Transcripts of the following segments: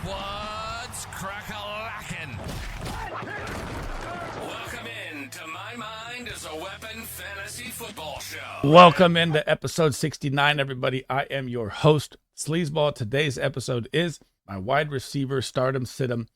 What's crack-a-lackin'? Welcome in to My Mind is a Weapon Fantasy Football Show. Welcome into episode 69, everybody. I am your host, SleezBall. Today's episode is my wide receiver stardom situm.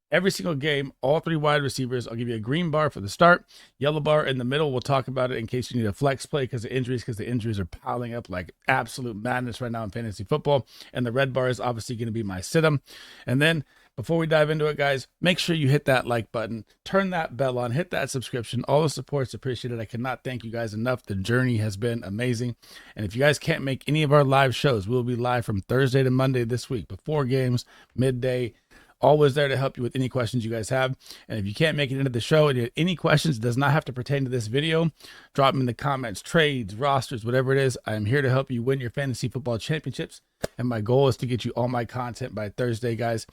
Every single game, all three wide receivers. I'll give you a green bar for the start, yellow bar in the middle. We'll talk about it in case you need a flex play because the injuries are piling up like absolute madness right now in fantasy football. And the red bar is obviously going to be my situm. And then before we dive into it, guys, make sure you hit that like button, turn that bell on, hit that subscription. All the support's appreciated. I cannot thank you guys enough. The journey has been amazing. And if you guys can't make any of our live shows, we'll be live from Thursday to Monday this week, before games, midday. Always there to help you with any questions you guys have. And if you can't make it into the show and you have any questions, it does not have to pertain to this video, drop them in the comments, trades, rosters, whatever it is. I am here to help you win your fantasy football championships. And my goal is to get you all my content by Thursday, guys.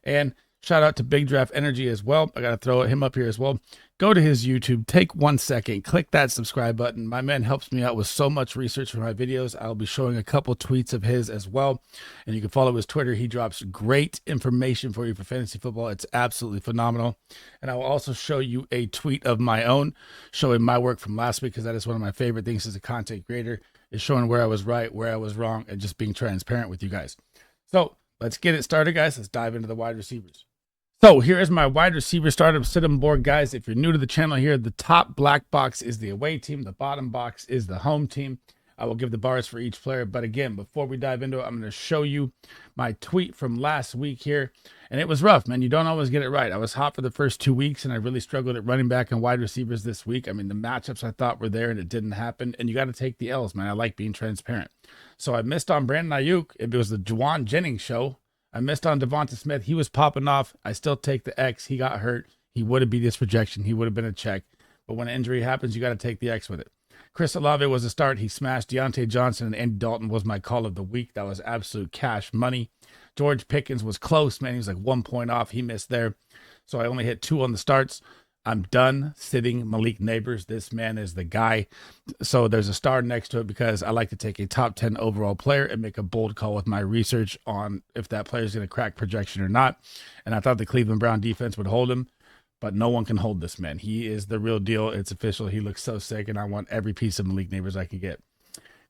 And shout out to Big Draft Energy as well. I got to throw him up here as well. Go to his YouTube, take 1 second, click that subscribe button. My man helps me out with so much research for my videos. I'll be showing a couple tweets of his as well. And you can follow his Twitter. He drops great information for you for fantasy football. It's absolutely phenomenal. And I will also show you a tweet of my own showing my work from last week, because that is one of my favorite things as a content creator, is showing where I was right, where I was wrong, and just being transparent with you guys. So let's get it started, guys. Let's dive into the wide receivers. So here is my wide receiver startup situm board, guys. If you're new to the channel here, the top black box is the away team. The bottom box is the home team. I will give the bars for each player. But again, before we dive into it, I'm going to show you my tweet from last week here. And it was rough, man. You don't always get it right. I was hot for the first 2 weeks, and I really struggled at running back and wide receivers this week. I mean, the matchups I thought were there, and it didn't happen. And you got to take the L's, man. I like being transparent. So I missed on Brandon Ayuk. If it was the Juwan Jennings show, I missed on Devonta Smith. He was popping off. I still take the X. He got hurt. He would have beat this projection. He would have been a check. But when an injury happens, you got to take the X with it. Chris Olave was a start. He smashed Deontay Johnson, and Andy Dalton was my call of the week. That was absolute cash money. George Pickens was close, man. He was like 1 point off. He missed there. So I only hit 2 on the starts. I'm done sitting Malik Neighbors. This man is the guy. So there's a star next to it because I like to take a top 10 overall player and make a bold call with my research on if that player is going to crack projection or not. And I thought the Cleveland Brown defense would hold him, but no one can hold this man. He is the real deal. It's official. He looks so sick, and I want every piece of Malik Neighbors I can get.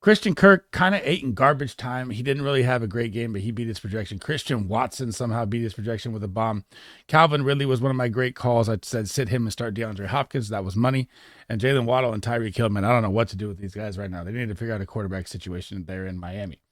Christian Kirk kind of ate in garbage time. He didn't really have a great game, but he beat his projection. Christian Watson somehow beat his projection with a bomb. Calvin Ridley was one of my great calls. I said sit him and start DeAndre Hopkins. That was money. And Jalen Waddle and Tyreek Hill, man, I don't know what to do with these guys right now. They need to figure out a quarterback situation there in Miami.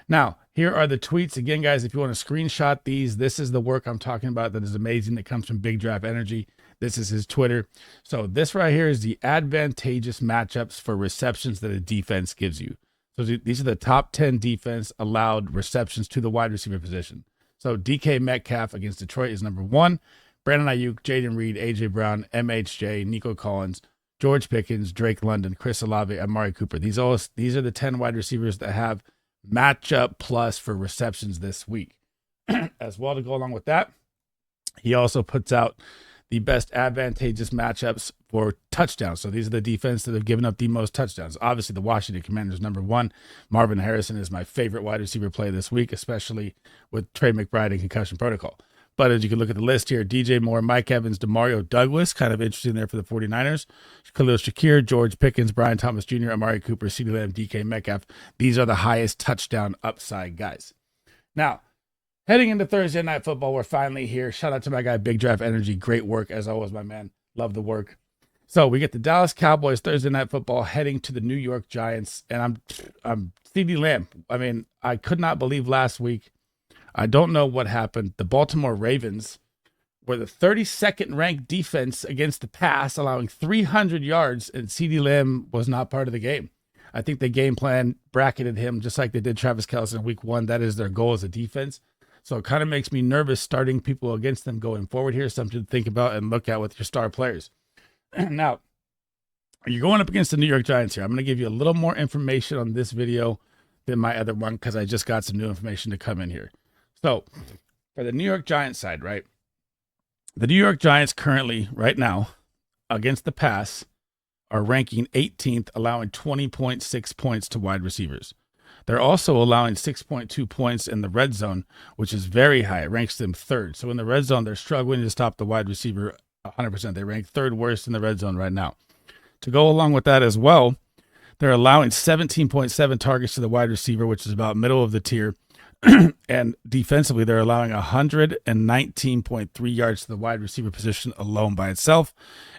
Now, here are the tweets. Again, guys, if you want to screenshot these, this is the work I'm talking about that is amazing, that comes from Big Draft Energy. This is his Twitter. So this right here is the advantageous matchups for receptions that a defense gives you. So these are the top 10 defense allowed receptions to the wide receiver position. So DK Metcalf against Detroit is number 1. Brandon Ayuk, Jaden Reed, AJ Brown, MHJ, Nico Collins, George Pickens, Drake London, Chris Olave, Amari Cooper. These are the 10 wide receivers that have matchup plus for receptions this week. As well, to go along with that, he also puts out the best advantageous matchups for touchdowns. So these are the defense that have given up the most touchdowns. Obviously, the Washington Commanders, number 1. Marvin Harrison is my favorite wide receiver play this week, especially with Trey McBride and concussion protocol. But as you can look at the list here, DJ Moore, Mike Evans, DeMario Douglas, kind of interesting there for the 49ers. Khalil Shakir, George Pickens, Brian Thomas Jr., Amari Cooper, CeeDee Lamb, DK Metcalf. These are the highest touchdown upside guys. Now, heading into Thursday Night Football, we're finally here. Shout out to my guy, Big Draft Energy. Great work, as always, my man. Love the work. So we get the Dallas Cowboys Thursday Night Football heading to the New York Giants, and I'm CeeDee Lamb. I mean, I could not believe last week. I don't know what happened. The Baltimore Ravens were the 32nd ranked defense against the pass, allowing 300 yards, and CeeDee Lamb was not part of the game. I think the game plan bracketed him just like they did Travis Kelce in week 1. That is their goal as a defense. So it kind of makes me nervous starting people against them going forward here. Something to think about and look at with your star players. Now, you're going up against the New York Giants here. I'm going to give you a little more information on this video than my other one because I just got some new information to come in here. So for the New York Giants side, right? The New York Giants currently, right now, against the pass, are ranking 18th, allowing 20.6 points to wide receivers. They're also allowing 6.2 points in the red zone, which is very high. It ranks them third. So in the red zone, they're struggling to stop the wide receiver 100%. They rank third worst in the red zone right now. To go along with that as well, they're allowing 17.7 targets to the wide receiver, which is about middle of the tier. And defensively, they're allowing 119.3 yards to the wide receiver position alone by itself.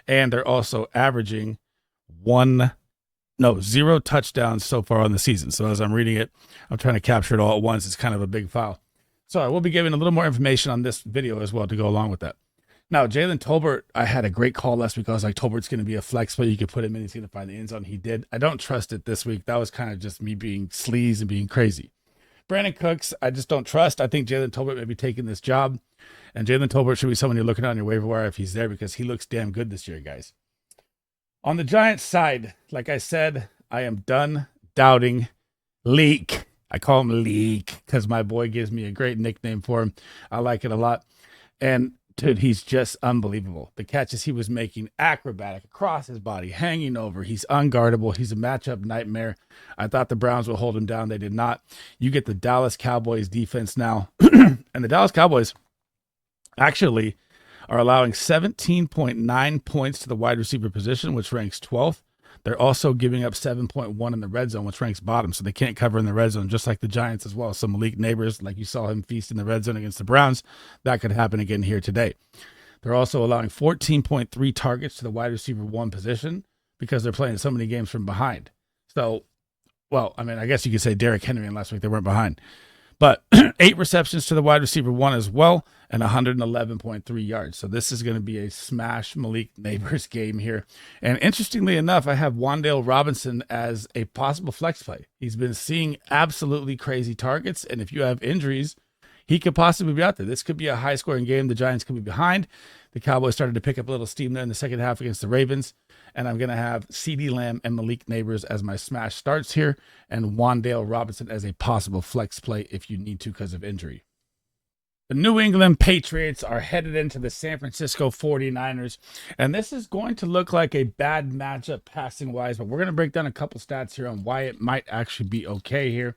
And they're also averaging 0 touchdowns so far on the season. So as I'm reading it, I'm trying to capture it all at once. It's kind of a big file. So I will be giving a little more information on this video as well to go along with that. Now, Jalen Tolbert, I had a great call last week. I was like, Tolbert's going to be a flex play. You could put him in. He's going to find the end zone. He did. I don't trust it this week. That was kind of just me being sleaze and being crazy. Brandon Cooks, I just don't trust. I think Jalen Tolbert may be taking this job. And Jalen Tolbert should be someone you're looking at on your waiver wire if he's there, because he looks damn good this year, guys. On the Giants side, like I said, I am done doubting Leak. I call him Leak because my boy gives me a great nickname for him. I like it a lot. And dude, he's just unbelievable. The catches he was making, acrobatic, across his body, hanging over. He's unguardable. He's a matchup nightmare. I thought the Browns would hold him down. They did not. You get the Dallas Cowboys defense now. And the Dallas Cowboys actually are allowing 17.9 points to the wide receiver position, which ranks 12th. They're also giving up 7.1 in the red zone, which ranks bottom. So they can't cover in the red zone, just like the Giants as well. So Malik Neighbors, like you saw him feast in the red zone against the Browns, that could happen again here today. They're also allowing 14.3 targets to the wide receiver one position because they're playing so many games from behind. So, well, I mean, I guess you could say Derrick Henry, and last week they weren't behind. But 8 receptions to the wide receiver one as well, and 111.3 yards. So this is going to be a smash Malik Neighbors game here. And interestingly enough, I have Wan'Dale Robinson as a possible flex play. He's been seeing absolutely crazy targets, and if you have injuries, he could possibly be out there. This could be a high-scoring game. The Giants could be behind. The Cowboys started to pick up a little steam there in the second half against the Ravens. And I'm going to have CeeDee Lamb and Malik Neighbors as my smash starts here, and Wan'Dale Robinson as a possible flex play if you need to because of injury. The New England Patriots are headed into the San Francisco 49ers, and this is going to look like a bad matchup passing-wise, but we're going to break down a couple stats here on why it might actually be okay here.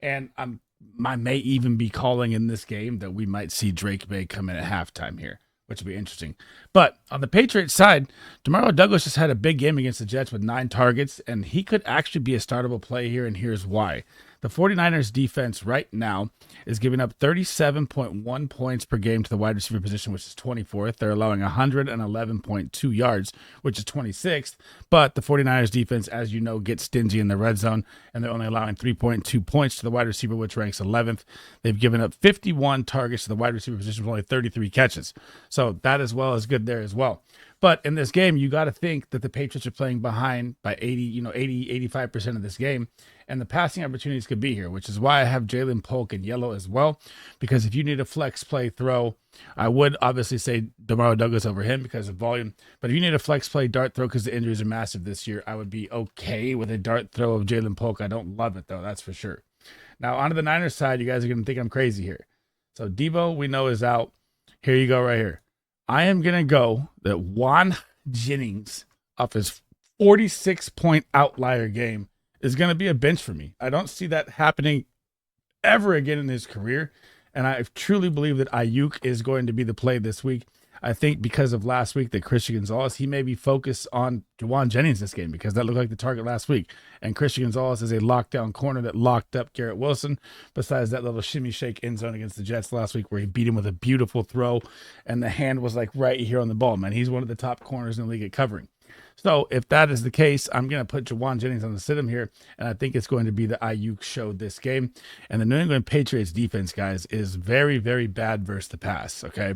And I may even be calling in this game that we might see Drake May come in at halftime here, which will be interesting. But on the Patriots side, DeMario Douglas just had a big game against the Jets with 9 targets, and he could actually be a startable play here, and here's why. The 49ers defense right now is giving up 37.1 points per game to the wide receiver position, which is 24th. They're allowing 111.2 yards, which is 26th. But the 49ers defense, as you know, gets stingy in the red zone, and they're only allowing 3.2 points to the wide receiver, which ranks 11th. They've given up 51 targets to the wide receiver position with only 33 catches. So that as well is good there as well. But in this game, you got to think that the Patriots are playing behind by 85% of this game. And the passing opportunities could be here, which is why I have Jalen Polk in yellow as well. Because if you need a flex play throw, I would obviously say DeMario Douglas over him because of volume. But if you need a flex play dart throw because the injuries are massive this year, I would be okay with a dart throw of Jalen Polk. I don't love it, though. That's for sure. Now, onto the Niners side, you guys are going to think I'm crazy here. So Debo, we know, is out. Here you go right here. I am going to go that Juan Jennings, off his 46-point outlier game, is going to be a bench for me. I don't see that happening ever again in his career, and I truly believe that Ayuk is going to be the play this week. I think because of last week that Christian Gonzalez, he may be focused on Juwan Jennings this game because that looked like the target last week. And Christian Gonzalez is a lockdown corner that locked up Garrett Wilson, besides that little shimmy shake end zone against the Jets last week where he beat him with a beautiful throw and the hand was like right here on the ball, man. He's one of the top corners in the league at covering. So if that is the case, I'm going to put Juwan Jennings on the sit-em here, and I think it's going to be the Ayuk show this game. And the New England Patriots defense, guys, is very, very bad versus the pass, okay?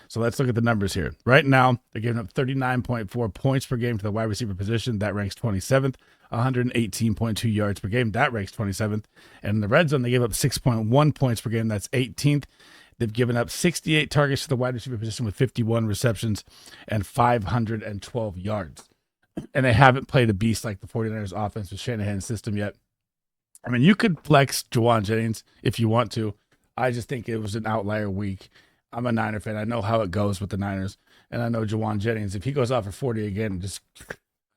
So let's look at the numbers here. Right now, they're giving up 39.4 points per game to the wide receiver position. That ranks 27th. 118.2 yards per game. That ranks 27th. And in the red zone, they gave up 6.1 points per game. That's 18th. They've given up 68 targets to the wide receiver position with 51 receptions and 512 yards. And they haven't played a beast like the 49ers offense with Shanahan's system yet. I mean, you could flex Juwan Jennings if you want to. I just think it was an outlier week. I'm a Niner fan. I know how it goes with the Niners. And I know Juwan Jennings, if he goes off for 40 again,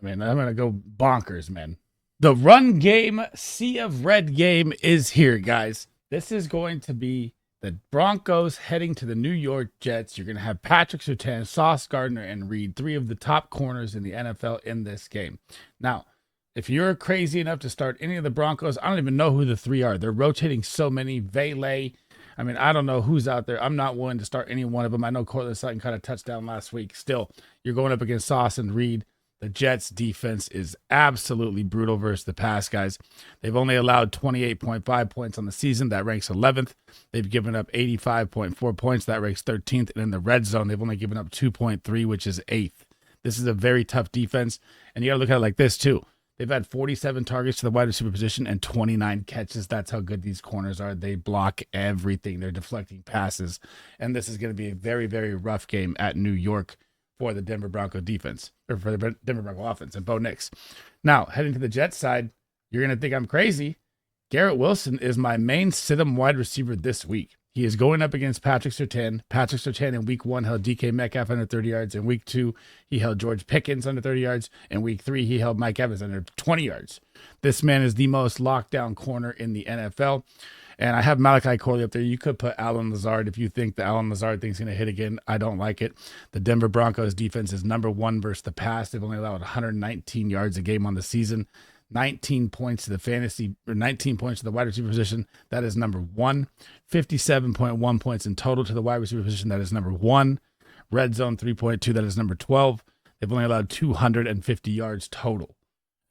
I'm going to go bonkers, man. The run game, sea of red game is here, guys. This is going to be the Broncos heading to the New York Jets. You're going to have Patrick Surtain, Sauce Gardner, and Reed, three of the top corners in the NFL in this game. Now, if you're crazy enough to start any of the Broncos, I don't even know who the three are. They're rotating so many. Vele. I mean, I don't know who's out there. I'm not willing to start any one of them. I know Cortland Sutton caught a touchdown last week. Still, you're going up against Sauce and Reed. The Jets defense is absolutely brutal versus the pass, guys. They've only allowed 28.5 points on the season. That ranks 11th. They've given up 85.4 points. That ranks 13th. And in the red zone, they've only given up 2.3, which is 8th. This is a very tough defense. And you got to look at it like this, too. They've had 47 targets to the wide receiver position and 29 catches. That's how good these corners are. They block everything. They're deflecting passes. And this is going to be a very, very rough game at New York for the Denver Bronco defense, or for the Denver Bronco offense and Bo Nix. Now, heading to the Jets side, you're going to think I'm crazy. Garrett Wilson is my main sit-em wide receiver this week. He is going up against Patrick Surtain. Patrick Surtain in week 1 held DK Metcalf under 30 yards. In week 2, he held George Pickens under 30 yards. In week 3, he held Mike Evans under 20 yards. This man is the most lockdown corner in the NFL. And I have Malachi Corley up there. You could put Alan Lazard if you think the Alan Lazard thing's going to hit again. I don't like it. The Denver Broncos defense is number 1 versus the pass. They've only allowed 119 yards a game on the season. 19 points to the fantasy, or 19 points to the wide receiver position. That is number 1. 57.1 points in total to the wide receiver position. That is number 1. Red zone 3.2. That is number 12. They've only allowed 250 yards total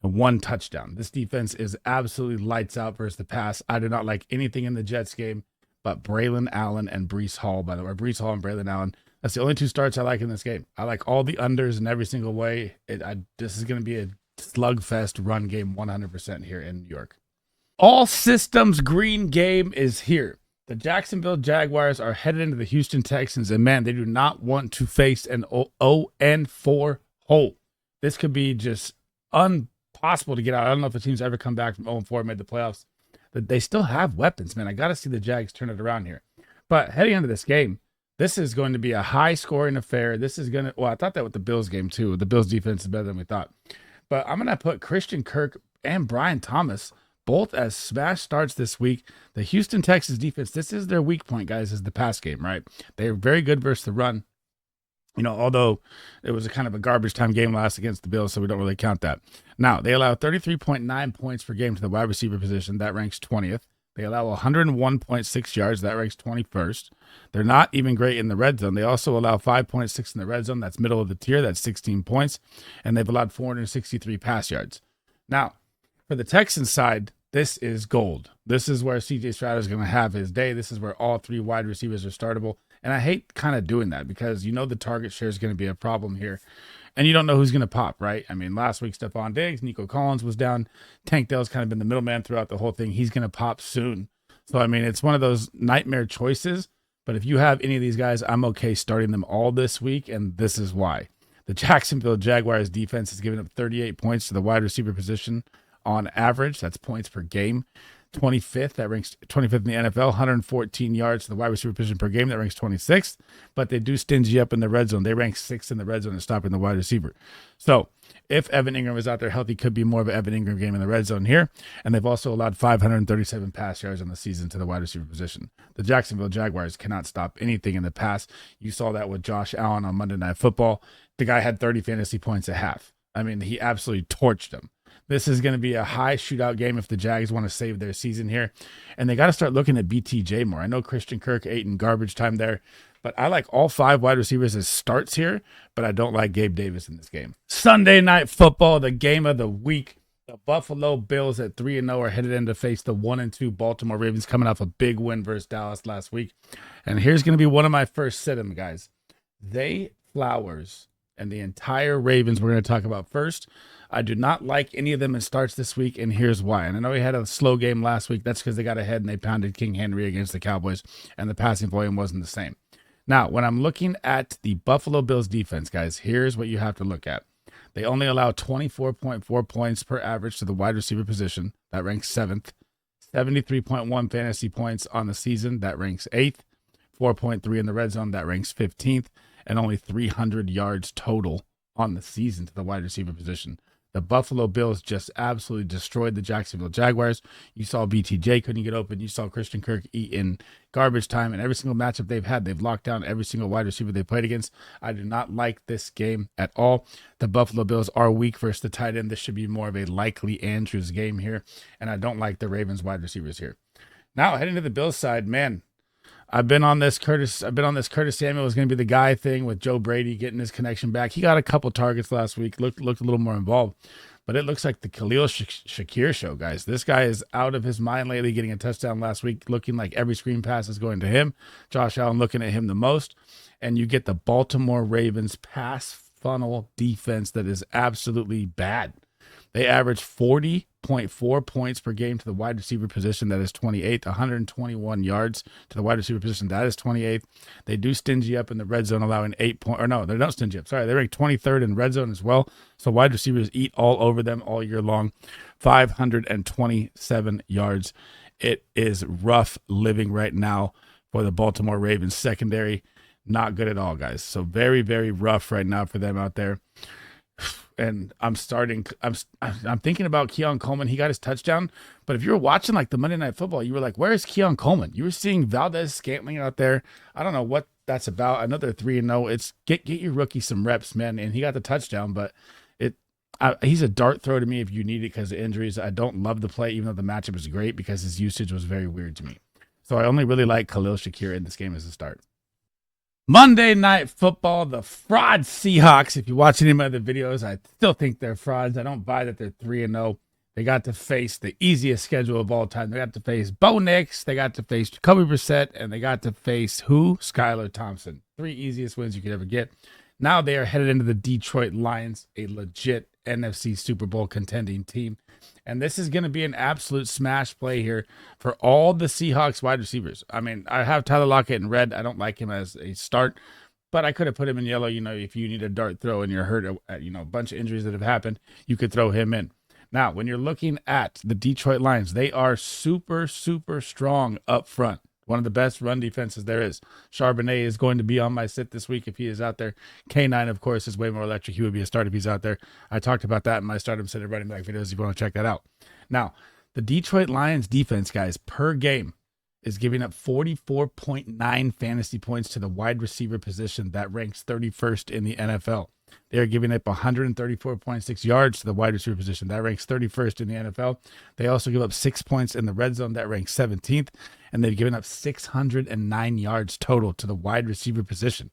and 1 touchdown. This defense is absolutely lights out versus the pass. I do not like anything in the Jets game but Braylon Allen and Breece Hall, by the way. Breece Hall and Braylon Allen. That's the only 2 starts I like in this game. I like all the unders in every single way. This is going to be a slugfest run game 100% here in New York. All systems green game is here. The Jacksonville Jaguars are headed into the Houston Texans, and man, they do not want to face an 0-4 hole. This could be just impossible to get out. I don't know if the team's ever come back from 0-4 and made the playoffs. But they still have weapons, man. I got to see the Jags turn it around here. But heading into this game, this is going to be a high-scoring affair. This is going to, well, I thought that with the Bills game, too. The Bills defense is better than we thought. But I'm going to put Christian Kirk and Brian Thomas both as smash starts this week. The Houston Texans defense, this is their weak point, guys, is the pass game, right? They're very good versus the run. You know, although it was a kind of a garbage time game last against the Bills, so we don't really count that. Now, they allow 33.9 points per game to the wide receiver position. That ranks 20th. They allow 101.6 yards. That ranks 21st. They're not even great in the red zone. They also allow 5.6 in the red zone. That's middle of the tier. That's 16 points. And they've allowed 463 pass yards. Now, for the Texans side, this is gold. This is where C.J. Stroud is going to have his day. This is where all 3 wide receivers are startable. And I hate kind of doing that because you know the target share is going to be a problem here. And you don't know who's going to pop, right? I mean, last week, Stephon Diggs, Nico Collins was down. Tank Dell's kind of been the middleman throughout the whole thing. He's going to pop soon. So, I mean, it's one of those nightmare choices. But if you have any of these guys, I'm okay starting them all this week, and this is why. The Jacksonville Jaguars defense has given up 38 points to the wide receiver position on average. That's points per game. 25th, that ranks 25th in the NFL, 114 yards to the wide receiver position per game. That ranks 26th, but they do stingy up in the red zone. They rank 6th in the red zone and stopping the wide receiver. So if Evan Ingram is out there healthy, could be more of an Evan Ingram game in the red zone here. And they've also allowed 537 pass yards on the season to the wide receiver position. The Jacksonville Jaguars cannot stop anything in the pass. You saw that with Josh Allen on Monday Night Football. The guy had 30 fantasy points at half. I mean, he absolutely torched them. This is going to be a high shootout game if the Jags want to save their season here. And they got to start looking at BTJ more. I know Christian Kirk ate in garbage time there, but I like all 5 wide receivers as starts here, but I don't like Gabe Davis in this game. Sunday Night Football, the game of the week. The Buffalo Bills at 3-0 are headed in to face the 1-2 Baltimore Ravens coming off a big win versus Dallas last week. And here's going to be one of my first sit-em, guys. Zay Flowers and the entire Ravens we're going to talk about first. I do not like any of them in starts this week, and here's why. And I know we had a slow game last week. That's because they got ahead and they pounded King Henry against the Cowboys, and the passing volume wasn't the same. Now, when I'm looking at the Buffalo Bills defense, guys, here's what you have to look at. They only allow 24.4 points per average to the wide receiver position. That ranks 7th. 73.1 fantasy points on the season. That ranks 8th. 4.3 in the red zone. That ranks 15th. And only 300 yards total on the season to the wide receiver position. The Buffalo Bills just absolutely destroyed the Jacksonville Jaguars. You saw BTJ couldn't get open. You saw Christian Kirk eat in garbage time. And every single matchup they've had, they've locked down every single wide receiver they played against. I do not like this game at all. The Buffalo Bills are weak versus the tight end. This should be more of a likely Andrews game here. And I don't like the Ravens wide receivers here. Now, heading to the Bills side, man, I've been on this Curtis Samuel is going to be the guy thing with Joe Brady getting his connection back. He got a couple targets last week, looked a little more involved, but it looks like the Khalil Shakir show, guys. This guy is out of his mind lately, getting a touchdown last week, looking like every screen pass is going to him. Josh Allen looking at him the most, and you get the Baltimore Ravens pass funnel defense that is absolutely bad. They average 40.4 points per game to the wide receiver position. That is 28th. 121 yards to the wide receiver position. That is 28th. They do stingy up in the red zone, allowing 8 points. Or no, they don't stingy up. Sorry, they rank 23rd in red zone as well. So wide receivers eat all over them all year long. 527 yards. It is rough living right now for the Baltimore Ravens secondary. Not good at all, guys. So very, very rough right now for them out there. And I'm thinking about Keon Coleman. He got his touchdown, but if you were watching like the Monday Night Football, you were like, where's Keon Coleman? You were seeing Valdez-Scantling out there. I don't know what that's about. I know they're 3-0. It's get your rookie some reps, man. And he got the touchdown, but he's a dart throw to me if you need it because of injuries. I don't love the play, even though the matchup is great, because his usage was very weird to me. So I only really like Khalil Shakir in this game as a start. Monday Night Football, the fraud Seahawks. If you watch any of my other videos, I still think they're frauds. I don't buy that they're 3-0. They got to face the easiest schedule of all time. They got to face Bo Nix, they got to face Jacoby Brissett, and they got to face who? Skylar Thompson. 3 easiest wins you could ever get. Now they are headed into the Detroit Lions, a legit NFC Super Bowl contending team. And this is going to be an absolute smash play here for all the Seahawks wide receivers. I mean, I have Tyler Lockett in red. I don't like him as a start, but I could have put him in yellow. You know, if you need a dart throw and you're hurt, a bunch of injuries that have happened, you could throw him in. Now, when you're looking at the Detroit Lions, they are super, super strong up front. One of the best run defenses there is. Charbonnet is going to be on my sit this week if he is out there. K9, of course, is way more electric. He would be a start if he's out there. I talked about that in my start sit running back videos if you want to check that out. Now, the Detroit Lions defense, guys, per game is giving up 44.9 fantasy points to the wide receiver position. That ranks 31st in the NFL. They are giving up 134.6 yards to the wide receiver position. That ranks 31st in the NFL. They also give up 6 points in the red zone. That ranks 17th. And they've given up 609 yards total to the wide receiver position.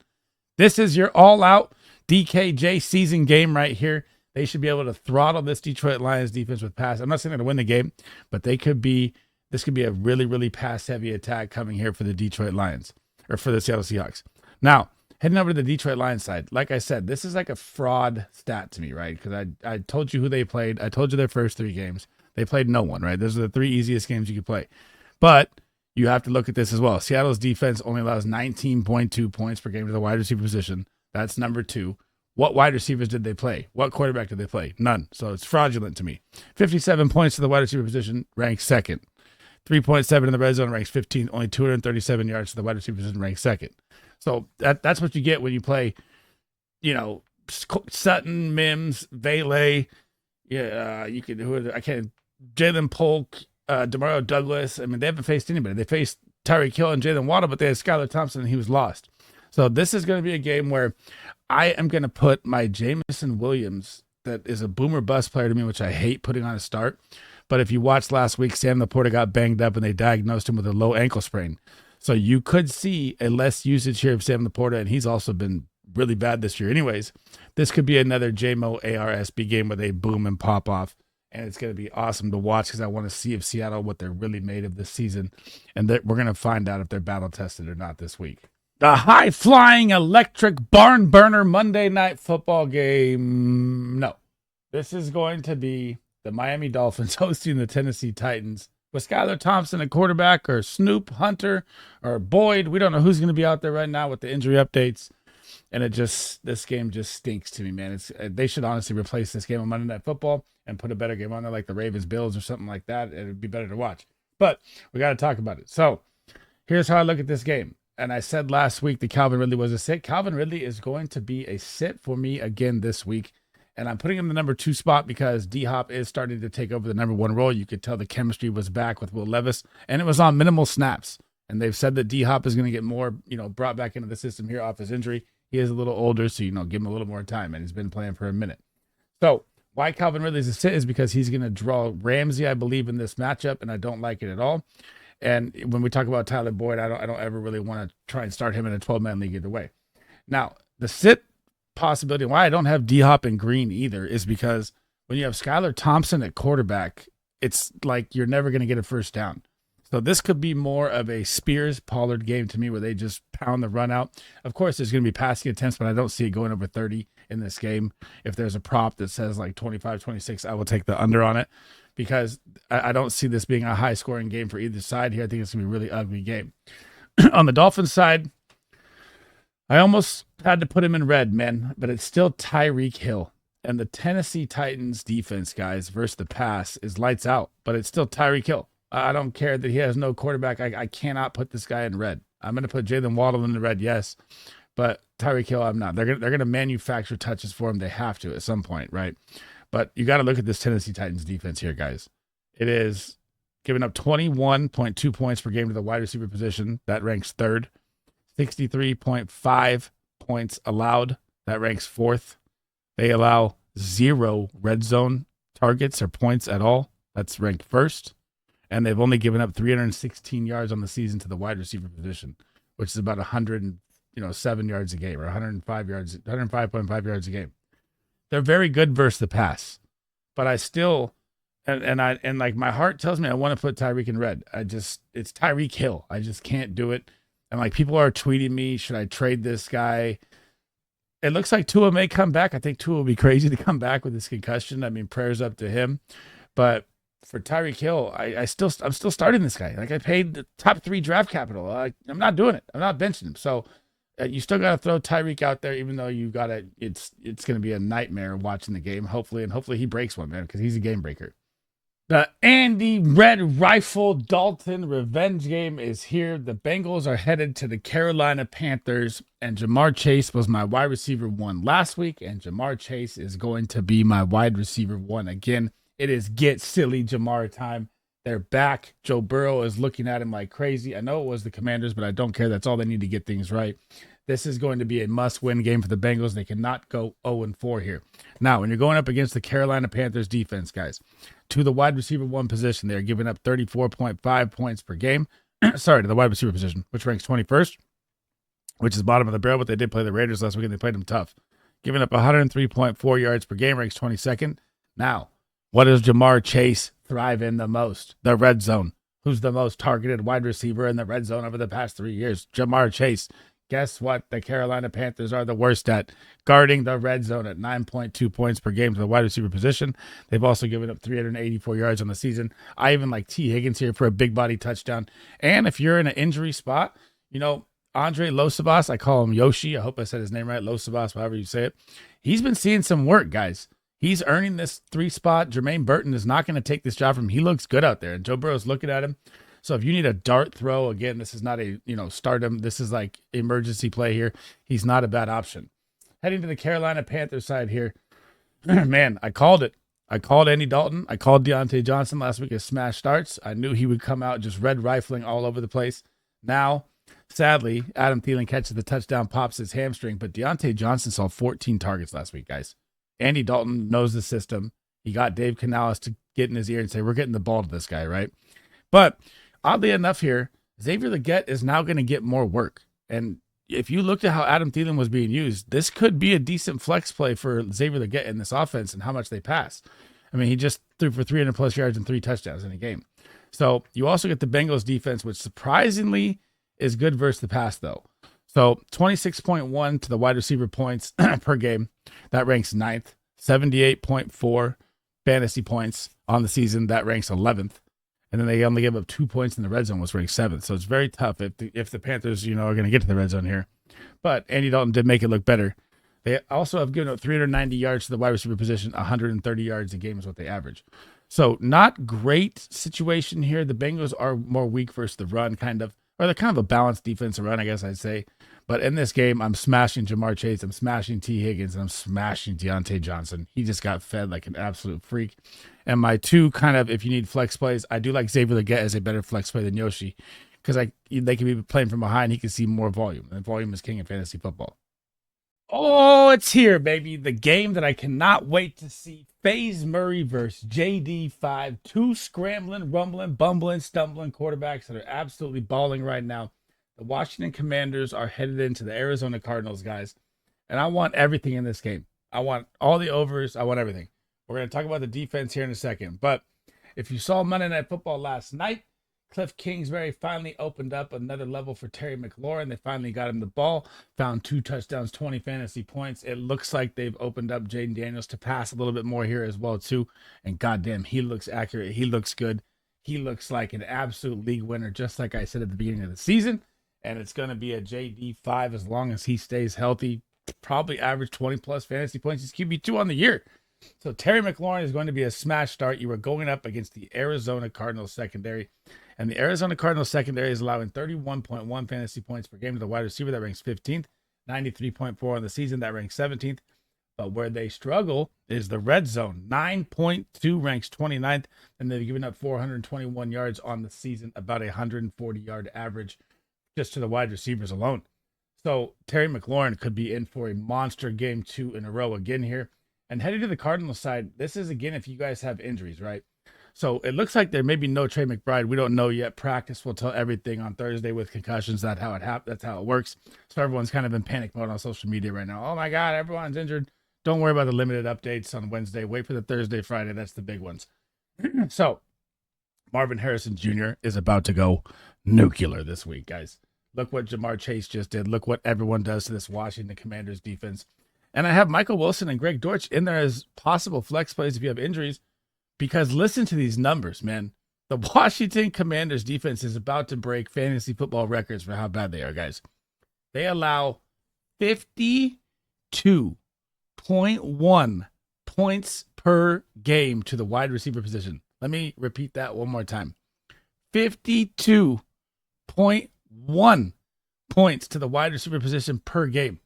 This is your all-out DKJ season game right here. They should be able to throttle this Detroit Lions defense with pass. I'm not saying they're going to win the game, but this could be a really, really pass-heavy attack coming here for the Detroit Lions, or for the Seattle Seahawks. Now, heading over to the Detroit Lions side, like I said, this is like a fraud stat to me, right? Because I told you who they played. I told you their first 3 games. They played no one, right? Those are the 3 easiest games you could play. But you have to look at this as well. Seattle's defense only allows 19.2 points per game to the wide receiver position. That's number 2. What wide receivers did they play? What quarterback did they play? None. So it's fraudulent to me. 57 points to the wide receiver position, ranks 2nd. 3.7 in the red zone, ranks 15th. Only 237 yards to the wide receiver position, ranks 2nd. So that's what you get when you play, Sutton, Mims, Vele. Yeah, you could Jalen Polk, Demario Douglas. I mean, they haven't faced anybody. They faced Tyreek Hill and Jalen Waddle, but they had Skylar Thompson and he was lost. So this is going to be a game where I am going to put my Jameson Williams, that is a boomer bust player to me, which I hate putting on a start. But if you watched last week, Sam Laporta got banged up and they diagnosed him with a low ankle sprain. So you could see a less usage here of Sam Laporta, and he's also been really bad this year. Anyways, this could be another JMO ARSB game where they boom and pop off. And it's going to be awesome to watch because I want to see if Seattle, what they're really made of this season. And we're going to find out if they're battle tested or not this week. The high-flying electric barn burner Monday Night Football game. No. This is going to be the Miami Dolphins hosting the Tennessee Titans with Skylar Thompson at quarterback, or Snoop, Hunter, or Boyd. We don't know who's going to be out there right now with the injury updates. And this game just stinks to me, man. They should honestly replace this game on Monday Night Football and put a better game on there like the Ravens Bills or something like that. It would be better to watch. But we got to talk about it. So here's how I look at this game. And I said last week that Calvin Ridley was a sit. Calvin Ridley is going to be a sit for me again this week. And I'm putting him in the number 2 spot because D-Hop is starting to take over the number 1 role. You could tell the chemistry was back with Will Levis, and it was on minimal snaps. And they've said that D-Hop is going to get more, brought back into the system here off his injury. He is a little older, so, give him a little more time, and he's been playing for a minute. So why Calvin Ridley's a sit is because he's going to draw Ramsey, I believe, in this matchup, and I don't like it at all. And when we talk about Tyler Boyd, I don't ever really want to try and start him in a 12-man league either way. Now, the sit possibility, why I don't have D-Hop and Green either, is because when you have Skylar Thompson at quarterback, it's like you're never going to get a first down. So this could be more of a Spears-Pollard game to me where they just pound the run out. Of course, there's going to be passing attempts, but I don't see it going over 30 in this game. If there's a prop that says like 25, 26, I will take the under on it because I don't see this being a high-scoring game for either side here. I think it's going to be a really ugly game. On the Dolphins side, I almost had to put him in red, man, but it's still Tyreek Hill. And the Tennessee Titans defense, guys, versus the pass is lights out, but it's still Tyreek Hill. I don't care that he has no quarterback. I cannot put this guy in red. I'm going to put Jalen Waddle in the red, yes, but Tyreek Hill, I'm not. They're going to manufacture touches for him. They have to at some point, right? But you got to look at this Tennessee Titans defense here, guys. It is giving up 21.2 points per game to the wide receiver position. That ranks 3rd. 63.5 points allowed. That ranks 4th. They allow 0 red zone targets or points at all. That's ranked 1st. And they've only given up 316 yards on the season to the wide receiver position, which is about 107 yards a game or 105.5 yards a game. They're very good versus the pass, but I still, and like my heart tells me I want to put Tyreek in red. It's Tyreek Hill. I just can't do it. And like people are tweeting me, should I trade this guy? It looks like Tua may come back. I think Tua will be crazy to come back with this concussion. I mean, prayers up to him, but for Tyreek Hill, I'm still starting this guy. Like I paid the top 3 draft capital. I'm not doing it. I'm not benching him. So you still got to throw Tyreek out there, even though you got to. It's going to be a nightmare watching the game. Hopefully he breaks one, man, because he's a game breaker. The Andy Red Rifle Dalton revenge game is here. The Bengals are headed to the Carolina Panthers, and Jamar Chase was my wide receiver 1 last week, and Jamar Chase is going to be my wide receiver 1 again. It is get silly Jamar time. They're back. Joe Burrow is looking at him like crazy. I know it was the Commanders, but I don't care. That's all they need to get things right. This is going to be a must-win game for the Bengals. They cannot go 0-4 here. Now, when you're going up against the Carolina Panthers defense, guys, to the wide receiver 1 position, they're giving up 34.5 points per game. Sorry, to the wide receiver position, which ranks 21st, which is bottom of the barrel, but they did play the Raiders last week, and they played them tough. Giving up 103.4 yards per game, ranks 22nd. Now, what does Jamar Chase thrive in the most? The red zone. Who's the most targeted wide receiver in the red zone over the past 3 years? Jamar Chase. Guess what? The Carolina Panthers are the worst at guarding the red zone at 9.2 points per game to the wide receiver position. They've also given up 384 yards on the season. I even like T. Higgins here for a big body touchdown. And if you're in an injury spot, Andre Losabas, I call him Yoshi. I hope I said his name right. Losabas, however you say it. He's been seeing some work, guys. He's earning this 3 spot. Jermaine Burton is not going to take this job from him. He looks good out there, and Joe Burrow's looking at him. So if you need a dart throw, again, this is not a, stardom. This is like emergency play here. He's not a bad option. Heading to the Carolina Panthers side here. Man, I called it. I called Andy Dalton. I called Deontay Johnson last week as smash starts. I knew he would come out just red rifling all over the place. Now, sadly, Adam Thielen catches the touchdown, pops his hamstring, but Deontay Johnson saw 14 targets last week, guys. Andy Dalton knows the system. He got Dave Canales to get in his ear and say, we're getting the ball to this guy, right? But oddly enough here, Xavier Legette is now going to get more work. And if you looked at how Adam Thielen was being used, this could be a decent flex play for Xavier Legette in this offense and how much they pass. I mean, he just threw for 300-plus yards and 3 touchdowns in a game. So you also get the Bengals defense, which surprisingly is good versus the pass, though. So 26.1 to the wide receiver points per game. That ranks 9th. 78.4 fantasy points on the season. That ranks 11th. And then they only give up 2 points in the red zone, was ranked 7th. So it's very tough if the Panthers, are going to get to the red zone here. But Andy Dalton did make it look better. They also have given up 390 yards to the wide receiver position. 130 yards a game is what they average. So not great situation here. The Bengals are more weak versus the run, kind of. or they're kind of a balanced defensive run, I guess I'd say. But in this game, I'm smashing Jamar Chase, I'm smashing T. Higgins, and I'm smashing Deontay Johnson. He just got fed like an absolute freak. And my two kind of, if you need flex plays, I do like Xavier Legette as a better flex play than Yoshi, because they can be playing from behind. He can see more volume, and volume is king in fantasy football. Oh, it's here, baby. The game that I cannot wait to see. FaZe Murray versus JD5. Two scrambling, rumbling, bumbling, stumbling quarterbacks that are absolutely balling right now. The Washington Commanders are headed into the Arizona Cardinals, guys. And I want everything in this game. I want all the overs. I want everything. We're going to talk about the defense here in a second. But if you saw Monday Night Football last night, Cliff Kingsbury finally opened up another level for Terry McLaurin. They finally got him the ball, found 2 touchdowns, 20 fantasy points. It looks like they've opened up Jaden Daniels to pass a little bit more here as well, too. And goddamn, he looks accurate. He looks good. He looks like an absolute league winner, just like I said at the beginning of the season. And it's going to be a JD5 as long as he stays healthy. Probably average 20-plus fantasy points. He's QB2 on the year. So Terry McLaurin is going to be a smash start. You are going up against the Arizona Cardinals secondary. And the Arizona Cardinals secondary is allowing 31.1 fantasy points per game to the wide receiver. That ranks 15th. 93.4 on the season. That ranks 17th. But where they struggle is the red zone. 9.2 ranks 29th. And they've given up 421 yards on the season. About a 140-yard average just to the wide receivers alone. So Terry McLaurin could be in for a monster game 2 in a row again here. And heading to the Cardinals side, this is again if you guys have injuries, right? So it looks like there may be no Trey McBride. We don't know yet. Practice will tell everything on Thursday with concussions. That's how it works. So everyone's kind of in panic mode on social media right now. Oh my God, everyone's injured. Don't worry about the limited updates on Wednesday. Wait for the Thursday, Friday. That's the big ones. So Marvin Harrison Jr. is about to go nuclear this week, guys. Look what Jamar Chase just did. Look what everyone does to this Washington Commanders defense. And I have Michael Wilson and Greg Dortch in there as possible flex plays if you have injuries, because listen to these numbers, man. The Washington Commanders defense is about to break fantasy football records for how bad they are, guys. They allow 52.1 points per game to the wide receiver position. Let me repeat that one more time. 52.1 points to the wide receiver position per game.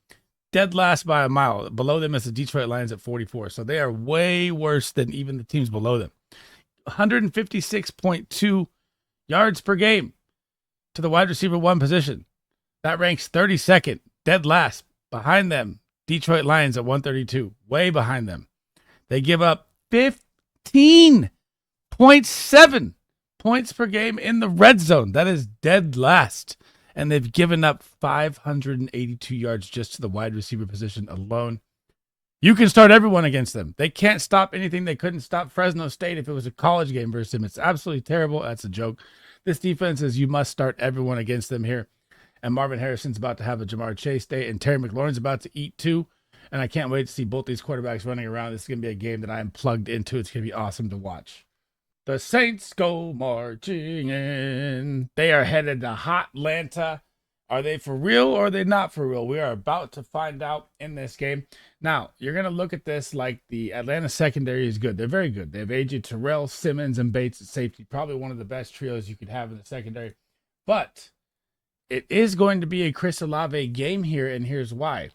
Dead last by a mile. Below them is the Detroit Lions at 44. So they are way worse than even the teams below them. 156.2 yards per game to the wide receiver 1 position. That ranks 32nd. Dead last. Behind them, Detroit Lions at 132. Way behind them. They give up 15.7 points per game in the red zone. That is dead last. And they've given up 582 yards just to the wide receiver position alone. You can start everyone against them. They can't stop anything. They couldn't stop Fresno State if it was a college game versus them. It's absolutely terrible. That's a joke. This defense is you must start everyone against them here. And Marvin Harrison's about to have a Jamar Chase day, and Terry McLaurin's about to eat too. And I can't wait to see both these quarterbacks running around. This is going to be a game that I am plugged into. It's going to be awesome to watch. The Saints go marching in. They are headed to Hotlanta. Are they for real or are they not for real? We are about to find out in this game. Now, you're going to look at this like the Atlanta secondary is good. They're very good. They have A.J. Terrell, Simmons, and Bates at safety. Probably one of the best trios you could have in the secondary. But it is going to be a Chris Olave game here, and here's why.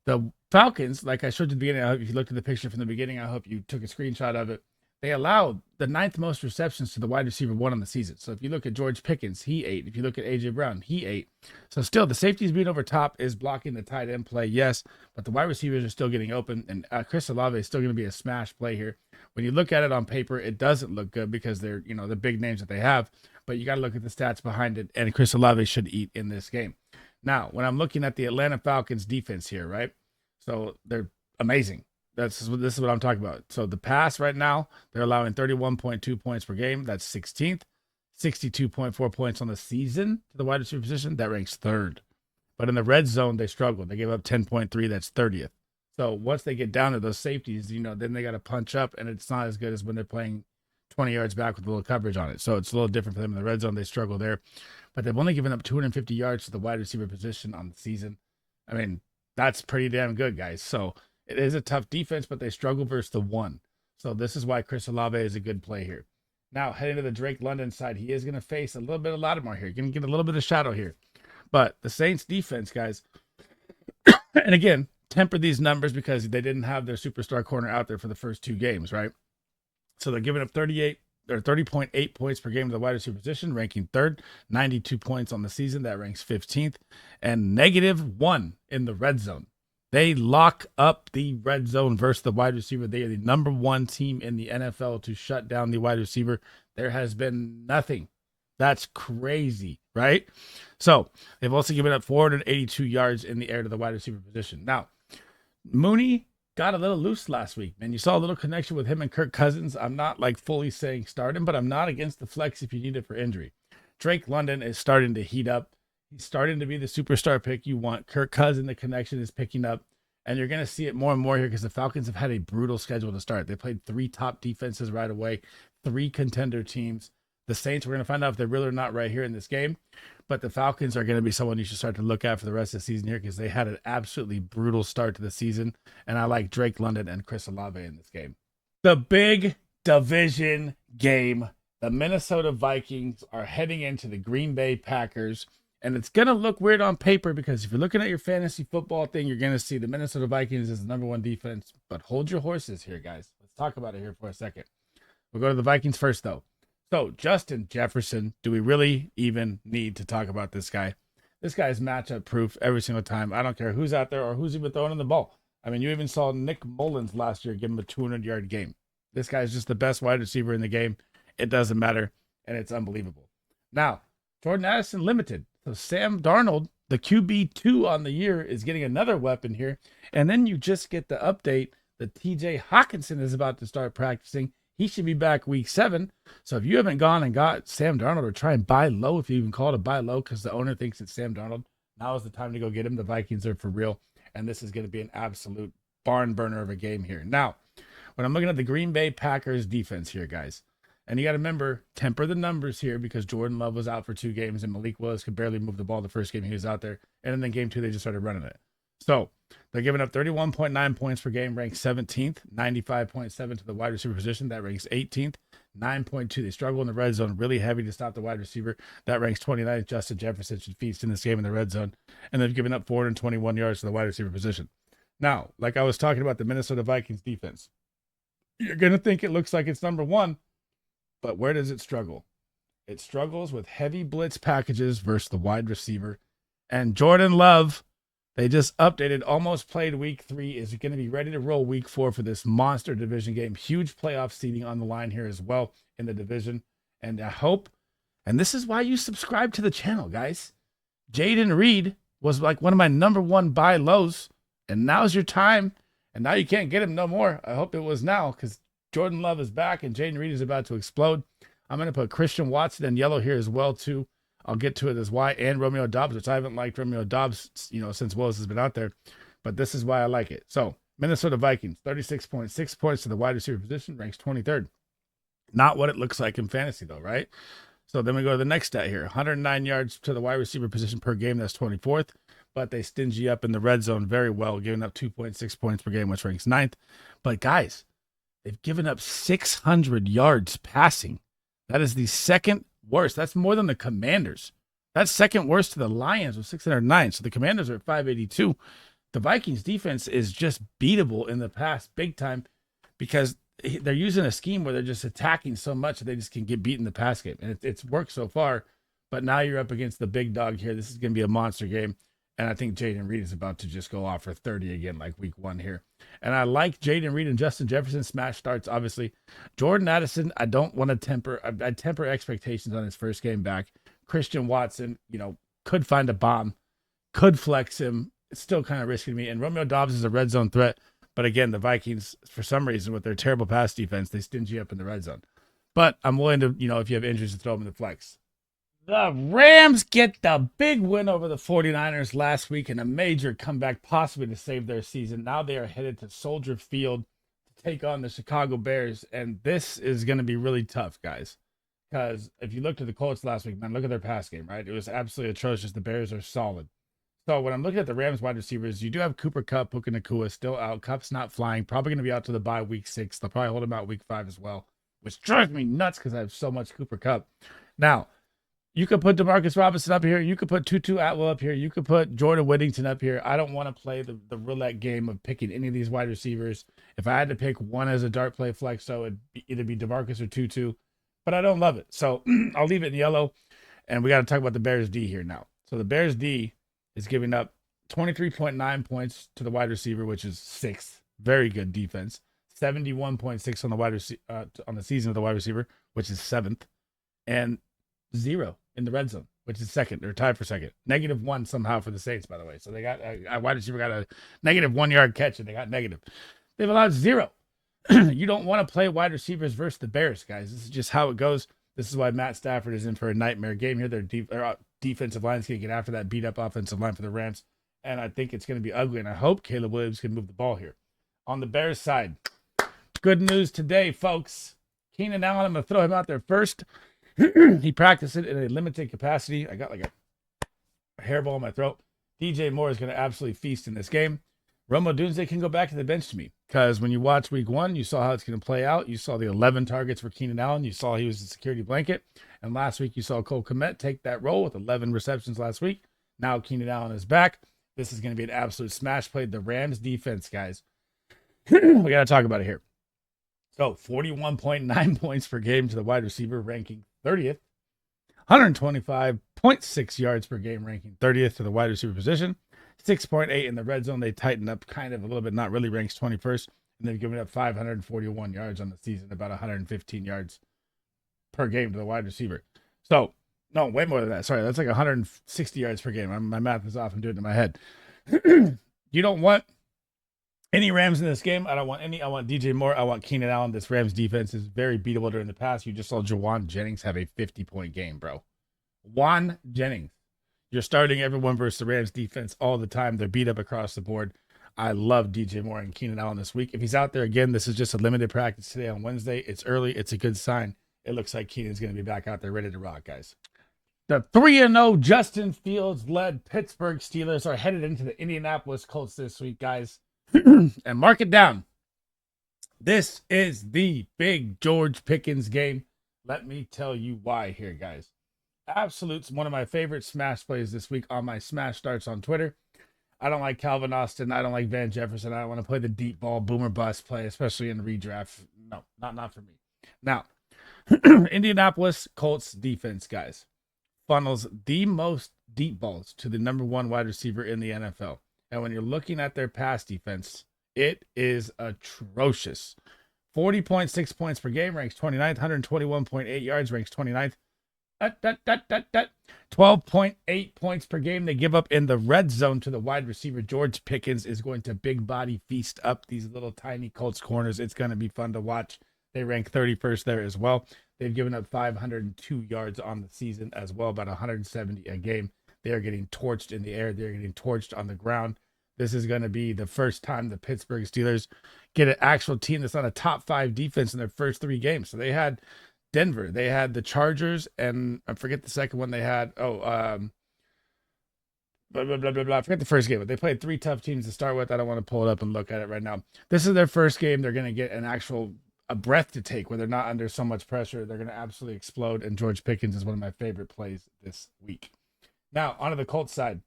The Falcons, like I showed you at the beginning, I hope if you looked at the picture from the beginning, I hope you took a screenshot of it. They allowed the 9th most receptions to the wide receiver 1 on the season. So if you look at George Pickens, he 8. If you look at A.J. Brown, he 8. So still, the safeties being over top is blocking the tight end play, yes, but the wide receivers are still getting open, and Chris Olave is still going to be a smash play here. When you look at it on paper, it doesn't look good because they're, the big names that they have, but you got to look at the stats behind it, and Chris Olave should eat in this game. Now, when I'm looking at the Atlanta Falcons defense here, right, so they're amazing. This is what I'm talking about. So the pass right now, they're allowing 31.2 points per game. That's 16th. 62.4 points on the season to the wide receiver position. That ranks 3rd. But in the red zone, they struggle. They gave up 10.3. That's 30th. So once they get down to those safeties, then they got to punch up, and it's not as good as when they're playing 20 yards back with a little coverage on it. So it's a little different for them in the red zone. They struggle there. But they've only given up 250 yards to the wide receiver position on the season. I mean, that's pretty damn good, guys. So it is a tough defense, but they struggle versus the 1. So this is why Chris Olave is a good play here. Now, heading to the Drake London side, he is going to face a little bit of Lattimore here. You're going to get a little bit of shadow here. But the Saints defense, guys, and again, temper these numbers because they didn't have their superstar corner out there for the first 2 games, right? So they're giving up 30.8 points per game to the wide receiver position, ranking 3rd, 92 points on the season. That ranks 15th, and -1 in the red zone. They lock up the red zone versus the wide receiver. They are the number 1 team in the NFL to shut down the wide receiver. There has been nothing. That's crazy, right? So they've also given up 482 yards in the air to the wide receiver position. Now, Mooney got a little loose last week, man. You saw a little connection with him and Kirk Cousins. I'm not like fully saying start him, but I'm not against the flex if you need it for injury. Drake London is starting to heat up. He's starting to be the superstar pick you want. Kirk Cousins, the connection is picking up, and you're going to see it more and more here because the Falcons have had a brutal schedule to start. They played 3 top defenses right away, 3 contender teams. The Saints, we're going to find out if they're real or not right here in this game. But the Falcons are going to be someone you should start to look at for the rest of the season here because they had an absolutely brutal start to the season. And I like Drake London and Chris Olave in this game. The big division game. The Minnesota Vikings are heading into the Green Bay Packers. And it's going to look weird on paper because if you're looking at your fantasy football thing, you're going to see the Minnesota Vikings as the number 1 defense. But hold your horses here, guys. Let's talk about it here for a second. We'll go to the Vikings first, though. So, Justin Jefferson, do we really even need to talk about this guy? This guy is matchup proof every single time. I don't care who's out there or who's even throwing in the ball. I mean, you even saw Nick Mullins last year give him a 200-yard game. This guy is just the best wide receiver in the game. It doesn't matter, and it's unbelievable. Now, Jordan Addison limited. So, Sam Darnold, the QB2 on the year, is getting another weapon here. And then you just get the update that TJ Hawkinson is about to start practicing. He should be back week 7. So if you haven't gone and got Sam Darnold or try and buy low, if you even call it a buy low because the owner thinks it's Sam Darnold, now is the time to go get him. The Vikings are for real. And this is going to be an absolute barn burner of a game here. Now, when I'm looking at the Green Bay Packers defense here, guys, and you got to remember, temper the numbers here because Jordan Love was out for 2 games and Malik Willis could barely move the ball the first game he was out there. And then game 2, they just started running it. So they're giving up 31.9 points per game, ranked 17th, 95.7 to the wide receiver position. That ranks 18th, 9.2. They struggle in the red zone, really heavy to stop the wide receiver. That ranks 29th. Justin Jefferson should feast in this game in the red zone. And they've given up 421 yards to the wide receiver position. Now, like I was talking about the Minnesota Vikings defense, you're going to think it looks like it's number 1, but where does it struggle? It struggles with heavy blitz packages versus the wide receiver. And Jordan Love, they just updated, almost played week 3, is going to be ready to roll week 4 for this monster division game. Huge playoff seeding on the line here as well in the division. And I hope, and this is why you subscribe to the channel, guys. Jaden Reed was like one of my number 1 buy lows, and now's your time. And now you can't get him no more. I hope it was now because Jordan Love is back and Jaden Reed is about to explode. I'm going to put Christian Watson in yellow here as well, too. I'll get to it as why, and Romeo Doubs, which I haven't liked Romeo Doubs, since Willis has been out there, but this is why I like it. So, Minnesota Vikings, 36.6 points to the wide receiver position, ranks 23rd. Not what it looks like in fantasy, though, right? So then we go to the next stat here, 109 yards to the wide receiver position per game, that's 24th, but they stingy up in the red zone very well, giving up 2.6 points per game, which ranks 9th. But guys, they've given up 600 yards passing. That is the second worst. That's more than the Commanders. That's second worst to the Lions with 609. So the Commanders are at 582. The Vikings defense is just beatable in the past big time because they're using a scheme where they're just attacking so much that they just can get beat in the pass game. And it's worked so far, but now you're up against the big dog here. This is going to be a monster game. And I think Jaden Reed is about to just go off for 30 again, like week 1 here. And I like Jaden Reed and Justin Jefferson smash starts, obviously. Jordan Addison, I don't want to temper. I temper expectations on his first game back. Christian Watson, could find a bomb, could flex him. It's still kind of risky to me. And Romeo Doubs is a red zone threat. But again, the Vikings, for some reason, with their terrible pass defense, they stingy up in the red zone. But I'm willing to, if you have injuries, to throw them in the flex. The Rams get the big win over the 49ers last week in a major comeback, possibly to save their season. Now they are headed to Soldier Field to take on the Chicago Bears, and this is going to be really tough, guys. Because if you looked at the Colts last week, man, look at their pass game, right? It was absolutely atrocious. The Bears are solid. So when I'm looking at the Rams wide receivers, you do have Cooper Kupp, Puka Nacua still out. Kupp's not flying. Probably going to be out to the bye week 6. They'll probably hold him out week 5 as well. which drives me nuts because I have so much Cooper Kupp. Now, you could put Demarcus Robinson up here. You could put Tutu Atwell up here. You could put Jordan Whittington up here. I don't want to play the roulette game of picking any of these wide receivers. If I had to pick one as a dart play flex, so it'd either be Demarcus or Tutu, but I don't love it. So I'll leave it in yellow. And we got to talk about the Bears D here now. So the Bears D is giving up 23.9 points to the wide receiver, which is sixth. Very good defense. 71.6 on the on the season of the wide receiver, which is seventh, and 0 in the red zone, which is second, or tied for second. -1 somehow for the Saints, by the way. So they got a wide receiver got a -1 yard catch, and they got negative. They've allowed 0. You don't want to play wide receivers versus the Bears, guys. This is just how it goes. This is why Matt Stafford is in for a nightmare game here. Their defensive line's going to get after that beat-up offensive line for the Rams, and I think it's going to be ugly, and I hope Caleb Williams can move the ball here. On the Bears side, good news today, folks. Keenan Allen, I'm going to throw him out there first. He practiced it in a limited capacity. I got like a hairball in my throat. DJ Moore is going to absolutely feast in this game. Romo Dunze can go back to the bench to me because when you watch week 1, you saw how it's going to play out. You saw the 11 targets for Keenan Allen. You saw he was the security blanket. And last week, you saw Cole Kmet take that role with 11 receptions last week. Now Keenan Allen is back. This is going to be an absolute smash play. The Rams defense, guys. We got to talk about it here. So 41.9 points per game to the wide receiver, ranking 30th. 125.6 yards per game, ranking 30th to the wide receiver position. 6.8 in the red zone. They tightened up kind of a little bit, not really, ranks 21st. And they've given up 541 yards on the season, about 115 yards per game to the wide receiver. So, no, way more than that. Sorry, that's like 160 yards per game. My math is off. I'm doing it in my head. You don't want any Rams in this game. I don't want any. I want DJ Moore. I want Keenan Allen. This Rams defense is very beatable during the pass. You just saw Jawan Jennings have a 50-point game, bro. Juan Jennings. You're starting everyone versus the Rams defense all the time. They're beat up across the board. I love DJ Moore and Keenan Allen this week. If he's out there again, this is just a limited practice today on Wednesday. It's early. It's a good sign. It looks like Keenan's going to be back out there ready to rock, guys. The 3-0 Justin Fields-led Pittsburgh Steelers are headed into the Indianapolis Colts this week, guys. And mark it down. This is the big George Pickens game. Let me tell you why here, guys. Absolute's one of my favorite smash plays this week on my smash starts on Twitter. I don't like Calvin Austin. I don't like Van Jefferson. I don't want to play the deep ball boomer bust play, especially in redraft. No, not for me. Now, Indianapolis Colts defense, guys, funnels the most deep balls to the number 1 wide receiver in the NFL. And when you're looking at their pass defense, it is atrocious. 40.6 points per game, ranks 29th. 121.8 yards, ranks 29th. 12.8 points per game they give up in the red zone to the wide receiver. George Pickens is going to big body feast up these little tiny Colts corners. It's going to be fun to watch. They rank 31st there as well. They've given up 502 yards on the season as well, about 170 a game. They are getting torched in the air. They're getting torched on the ground. This is going to be the first time the Pittsburgh Steelers get an actual team that's on a top 5 defense in their first 3 games. So they had Denver, they had the Chargers, and I forget the second one they had. I forget the first game, but they played 3 tough teams to start with. I don't want to pull it up and look at it right now. This is their first game. They're going to get a breath to take where they're not under so much pressure. They're going to absolutely explode, and George Pickens is one of my favorite plays this week. Now, onto the Colts side.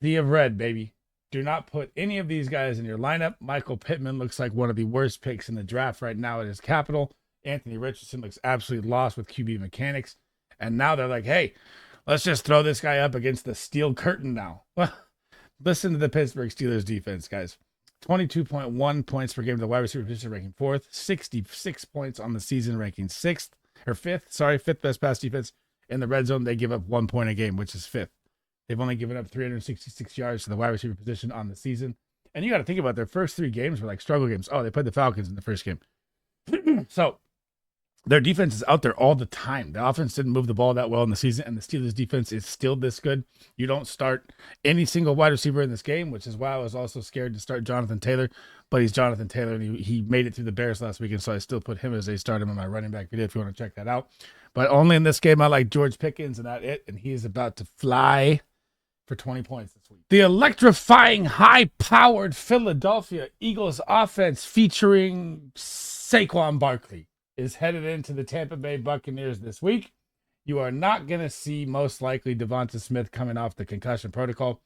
Sea of red, baby. Do not put any of these guys in your lineup. Michael Pittman looks like one of the worst picks in the draft right now at his capital. Anthony Richardson looks absolutely lost with QB mechanics. And now they're like, hey, let's just throw this guy up against the steel curtain now. Well, listen to the Pittsburgh Steelers defense, guys. 22.1 points per game to the wide receiver position, ranking 4th. 66 points on the season, ranking 5th. Fifth best pass defense. In the red zone, they give up 1 point a game, which is 5th. They've only given up 366 yards to the wide receiver position on the season. And you got to think about their first 3 games were like struggle games. Oh, they played the Falcons in the first game. So their defense is out there all the time. The offense didn't move the ball that well in the season, and the Steelers defense is still this good. You don't start any single wide receiver in this game, which is why I was also scared to start Jonathan Taylor. But he's Jonathan Taylor, and he made it through the Bears last week, and so I still put him as a starter in my running back video if you want to check that out. But only in this game, I like George Pickens, and that's it. And he is about to fly for 20 points this week. The electrifying, high-powered Philadelphia Eagles offense featuring Saquon Barkley. is headed into the Tampa Bay Buccaneers this week. You are not going to see most likely Devonta Smith coming off the concussion protocol,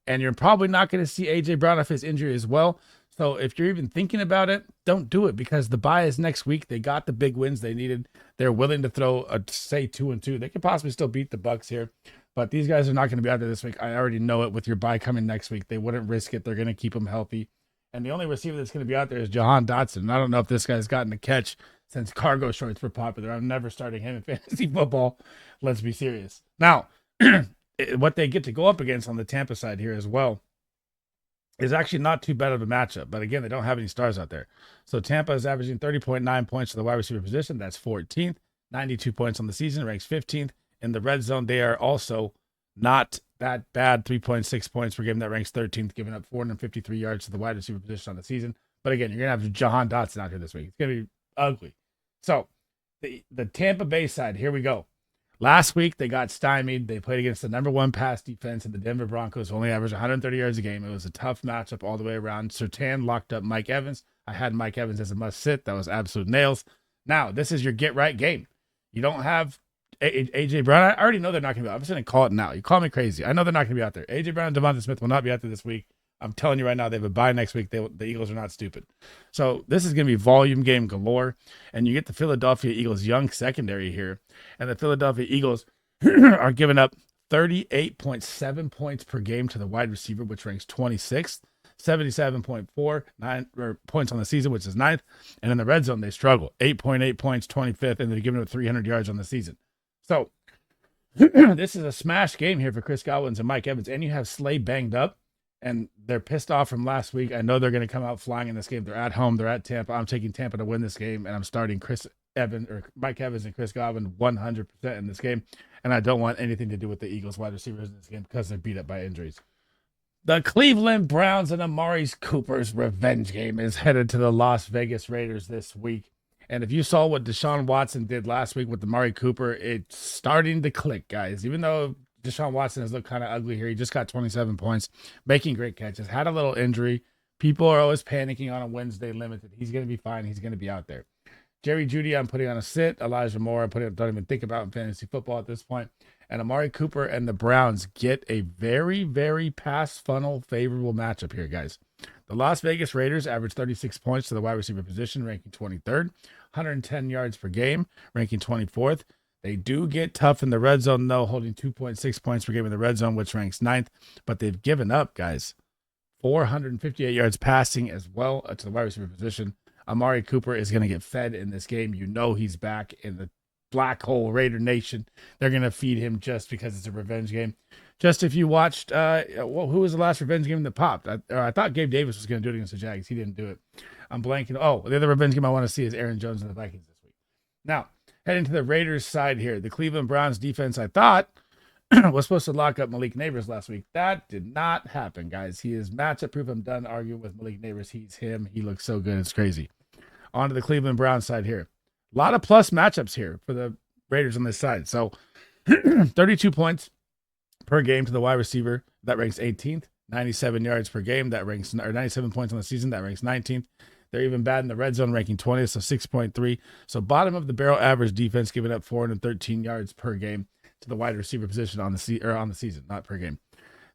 and you're probably not going to see A.J. Brown off his injury as well. So if you're even thinking about it, don't do it because the bye is next week. They got the big wins they needed. They're willing to throw, say, 2-2. They could possibly still beat the Bucs here, but these guys are not going to be out there this week. I already know it. With your bye coming next week, they wouldn't risk it. They're going to keep them healthy. And the only receiver that's going to be out there is Jahan Dotson. And I don't know if this guy's gotten a catch since cargo shorts were popular. I'm never starting him in fantasy football. Let's be serious. Now, what they get to go up against on the Tampa side here as well is actually not too bad of a matchup. But again, they don't have any stars out there. So Tampa is averaging 30.9 points to the wide receiver position. That's 14th. 92 points on the season, ranks 15th. In the red zone, they are also not that bad. 3.6 points per game. That ranks 13th, giving up 453 yards to the wide receiver position on the season. But again, you're going to have Jahan Dotson out here this week. It's going to be ugly. So the Tampa Bay side, here we go. Last week, they got stymied. They played against the number one pass defense in the Denver Broncos, only averaged 130 yards a game. It was a tough matchup all the way around. Surtain locked up Mike Evans. I had Mike Evans as a must-sit. That was absolute nails. Now, this is your get-right game. You don't have A.J. Brown. I already know they're not going to be out. I'm just going to call it now. You call me crazy. I know they're not going to be out there. A.J. Brown and Devonta Smith will not be out there this week. I'm telling you right now, they have a bye next week. The Eagles are not stupid. So this is going to be volume game galore. And you get the Philadelphia Eagles young secondary here. And the Philadelphia Eagles are giving up 38.7 points per game to the wide receiver, which ranks 26th. 77.49 points on the season, which is 9th. And in the red zone, they struggle. 8.8 points, 25th, and they're giving up 300 yards on the season. So this is a smash game here for Chris Godwin and Mike Evans. And you have Slay banged up. And they're pissed off from last week. I know they're going to come out flying in this game. They're at home. They're at Tampa. I'm taking Tampa to win this game, and I'm starting Mike Evans and Chris Godwin 100% in this game. And I don't want anything to do with the Eagles wide receivers in this game because they're beat up by injuries. The Cleveland Browns and Amari Cooper's revenge game is headed to the Las Vegas Raiders this week. And if you saw what Deshaun Watson did last week with Amari Cooper, it's starting to click, guys. Even though Deshaun Watson has looked kind of ugly here. He just got 27 points, making great catches, had a little injury. People are always panicking on a Wednesday limited. He's going to be fine. He's going to be out there. Jerry Jeudy, I'm putting on a sit. Elijah Moore, don't even think about in fantasy football at this point. And Amari Cooper and the Browns get a very, very pass funnel favorable matchup here, guys. The Las Vegas Raiders average 36 points to the wide receiver position, ranking 23rd. 110 yards per game, ranking 24th. They do get tough in the red zone, though, holding 2.6 points per game in the red zone, which ranks 9th. But they've given up, guys, 458 yards passing as well to the wide receiver position. Amari Cooper is going to get fed in this game. You know he's back in the black hole Raider Nation. They're going to feed him just because it's a revenge game. Just if you watched, who was the last revenge game that popped? I thought Gabe Davis was going to do it against the Jags. He didn't do it. I'm blanking. Oh, the other revenge game I want to see is Aaron Jones and the Vikings this week. Now, heading to the Raiders side here. The Cleveland Browns defense, I thought, was supposed to lock up Malik Neighbors last week. That did not happen, guys. He is matchup proof. I'm done arguing with Malik Neighbors. He's him. He looks so good. It's crazy. On to the Cleveland Browns side here. A lot of plus matchups here for the Raiders on this side. So 32 points per game to the wide receiver. That ranks 18th. 97 yards per game. That ranks, or 97 points on the season. That ranks 19th. They're even bad in the red zone, ranking 20th, so 6.3. So bottom of the barrel average defense, giving up 413 yards per game to the wide receiver position on the season, not per game.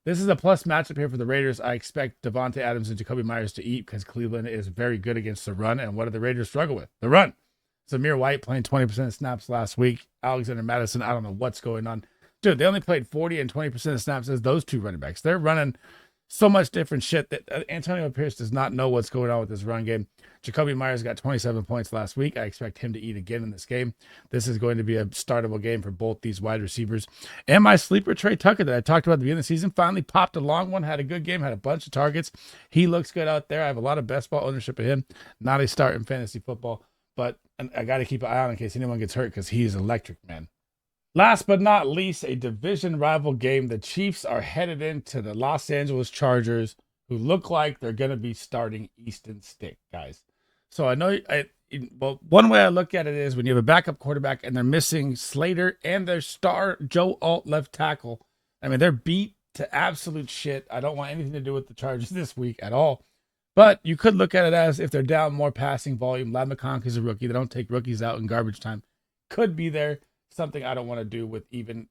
This is a plus matchup here for the Raiders. I expect Devontae Adams and Jacoby Myers to eat because Cleveland is very good against the run. And what do the Raiders struggle with? The run. Zamir White playing 20% of snaps last week. Alexander Madison, I don't know what's going on. Dude, they only played 40 and 20% of snaps as those two running backs. They're running so much different shit that Antonio Pierce does not know what's going on with this run game. Jacoby Myers got 27 points last week. I expect him to eat again in this game. This is going to be a startable game for both these wide receivers. And my sleeper, Trey Tucker, that I talked about at the beginning of the season, finally popped a long one, had a good game, had a bunch of targets. He looks good out there. I have a lot of best ball ownership of him. Not a start in fantasy football, but I got to keep an eye on in case anyone gets hurt because he's electric, man. Last but not least, a division rival game. The Chiefs are headed into the Los Angeles Chargers, who look like they're going to be starting Easton Stick, guys. So I know, one way I look at it is when you have a backup quarterback and they're missing Slater and their star Joe Alt left tackle. I mean, they're beat to absolute shit. I don't want anything to do with the Chargers this week at all. But you could look at it as if they're down more passing volume. Ladd McConkey is a rookie. They don't take rookies out in garbage time. Could be there. Something I don't want to do with even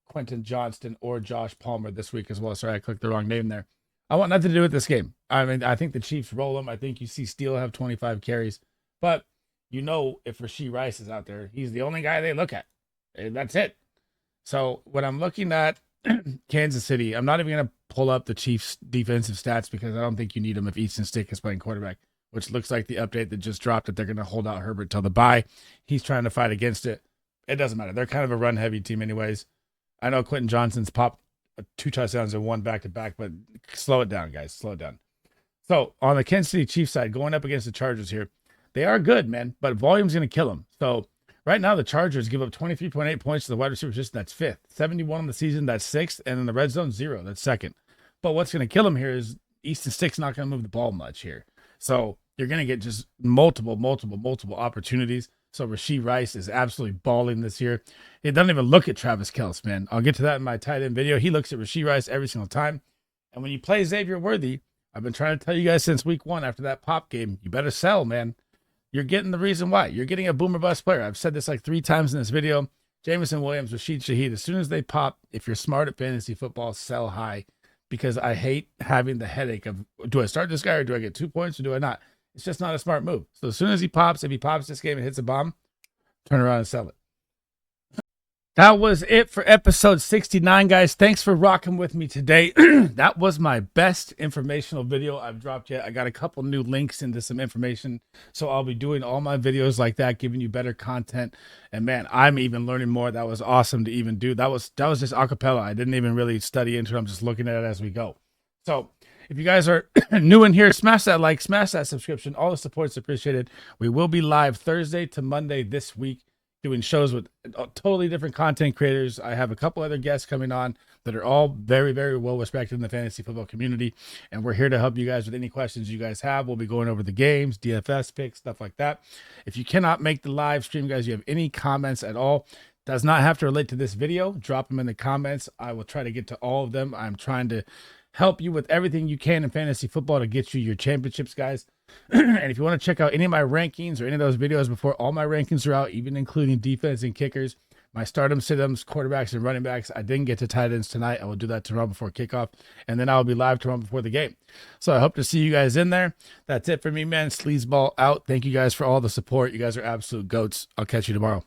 Quentin Johnston or Josh Palmer this week as well. Sorry, I clicked the wrong name there. I want nothing to do with this game. I mean, I think the Chiefs roll them. I think you see Steele have 25 carries. But you know if Rashee Rice is out there, he's the only guy they look at. And that's it. So when I'm looking at Kansas City, I'm not even going to pull up the Chiefs' defensive stats because I don't think you need them if Easton Stick is playing quarterback, which looks like the update that just dropped that they're going to hold out Herbert till the bye. He's trying to fight against it. It doesn't matter. They're kind of a run-heavy team anyways. I know Quentin Johnston's popped 2 touchdowns and 1 back-to-back, but slow it down, guys. Slow it down. So on the Kansas City Chiefs side, going up against the Chargers here, they are good, man, but volume's going to kill them. So right now the Chargers give up 23.8 points to the wide receiver position. That's 5th. 71 on the season. That's 6th. And in the red zone, 0. That's 2nd. But what's going to kill them here is Easton Stick's not going to move the ball much here. So you're going to get just multiple opportunities. So Rashee Rice is absolutely balling this year. He doesn't even look at Travis Kelce, man. I'll get to that in my tight end video. He looks at Rashee Rice every single time. And when you play Xavier Worthy, I've been trying to tell you guys since week 1 after that pop game, you better sell, man. You're getting the reason why. You're getting a boomer bust player. I've said this like 3 times in this video. Jameson Williams, Rashid Shaheed, as soon as they pop, if you're smart at fantasy football, sell high. Because I hate having the headache of, do I start this guy or do I get 2 points or do I not? It's just not a smart move. So as soon as he pops, if he pops this game and hits a bomb, turn around and sell it. That was it for episode 69, guys. Thanks for rocking with me today. That was my best informational video I've dropped yet. I got a couple new links into some information, so I'll be doing all my videos like that, giving you better content. And man, I'm even learning more. That was awesome to even do. That was just acapella. I didn't even really study into it. I'm just looking at it as we go. So if you guys are new in here, smash that like, smash that subscription. All the support's appreciated. We will be live Thursday to Monday this week, doing shows with totally different content creators. I have a couple other guests coming on that are all very, very well respected in the fantasy football community. And we're here to help you guys with any questions you guys have. We'll be going over the games, DFS picks, stuff like that. If you cannot make the live stream, guys, you have any comments at all, does not have to relate to this video, drop them in the comments. I will try to get to all of them. I'm trying to help you with everything you can in fantasy football to get you your championships, guys. And if you want to check out any of my rankings or any of those videos before all my rankings are out, even including defense and kickers, my stardom, sit-ems, quarterbacks, and running backs, I didn't get to tight ends tonight. I will do that tomorrow before kickoff, and then I'll be live tomorrow before the game. So I hope to see you guys in there. That's it for me, man. SleezBall out. Thank you guys for all the support. You guys are absolute goats. I'll catch you tomorrow.